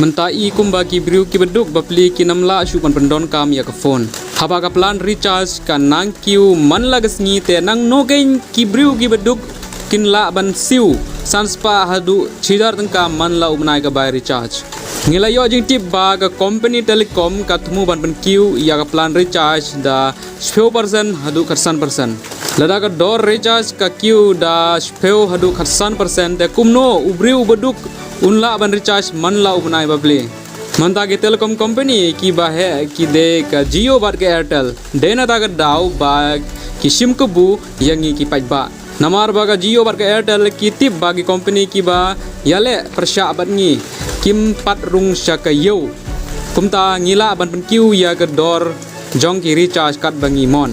mentai kumba ki briu ki beduk bapli ki namla shu pan pendon kam ya ka phone haba ka plan recharge ka nang kiu man lagas ngi te nang no gain ki briu ki beduk kin la ban siu sanspa hadu chidar tangka man la umnai ka bai recharge ngila yo jing tip ba ka company telecom ka thumu ban PYNKIEW ya ka plan recharge da 10% hadu kharsan persen lada ka DOR recharge ka kiu da 10 hadu kharsan persen te Kumno ubriu beduk unla ban recharge man la umnai bable manta ke telecom company ki ba hai ki de ka JIO bat ke AIRTEL dena ta ka dau ba ki sim ko bu yangi ki pai ba namar ba ka JIO bat ke AIRTEL ki tip ba ki company ki ba yale persya bat ngi kim pat rung syaka yo kumta ngila ban PYNKIEW ya ka DOR jong ki recharge kat bangi mon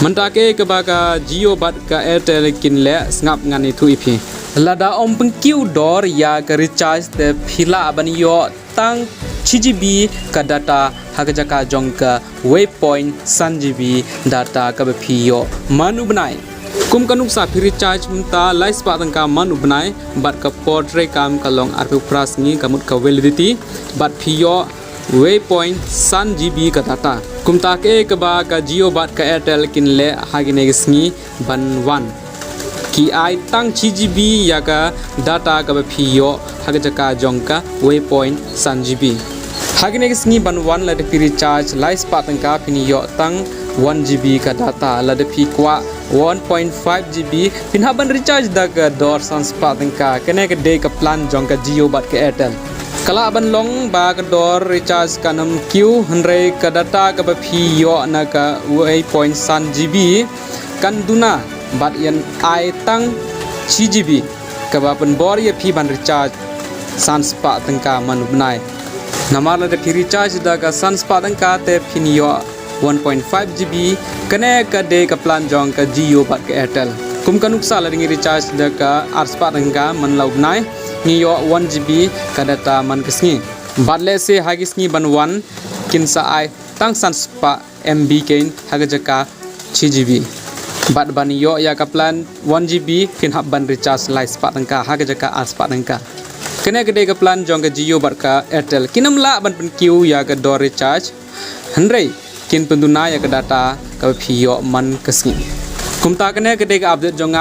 manta ke ba ka JIO bat ka AIRTEL kin le Sngap ngani thu ipi lada om PYNKIEW DOR ya ka recharge te phila ban yo tang 6GB ka data hakajaka jong ka waypoint sanjibi data ka phiyo manu banai kum kanuk sa phiri recharge mta live spa tangka manu banai bat ka portrait kam kalong arpu pras ngi kamut ka validity bat phiyo waypoint sanjibi ka data kumta ke ka ba ka JIO bat ka AIRTEL kin le hagine gisngi ban 1 ki ai tang 6GB ya ka data ka phiyo hakajaka jong ka waypoint sanjibi hagine gisngi ban 1 la de phiri recharge live spa tangka piniyo tang 1GB ka data la de phi kwa 1.5GB pinhaban recharge da ka DOR sanspa tangka kene ka de ka plan jong ka JIO bat ka AIRTEL kala ban long ba ka DOR recharge kanam Q 100 ka data ka phi yo na ka waypoint san GB kan duna bat yan ai tang 6GB ka ba pen bor ye phi ban recharge sanspa tangka manu banai namar la de phi recharge da ka sanspa tangka te phin yo 1.5GB kene ka de ka plan jong ka JIO bat ka AIRTEL kum kanuk sa la ring recharge da ka arspa tangka man laub nai ni yo 1GB ka data man kisngi bat le se hagisngi ban 1 kin sa ai tang sanspa MB kain hagajaka 6GB bat ban yo ya ka plan 1GB kin hab ban recharge live spa tangka hagajaka arspa tangka kene ka de ka plan jong ka JIO bat ka AIRTEL kinam la ban PYNKIEW ya ka DOR recharge 100 kin penduna ya ke data ka phiyo man kesngi kumta kene ke de update jonga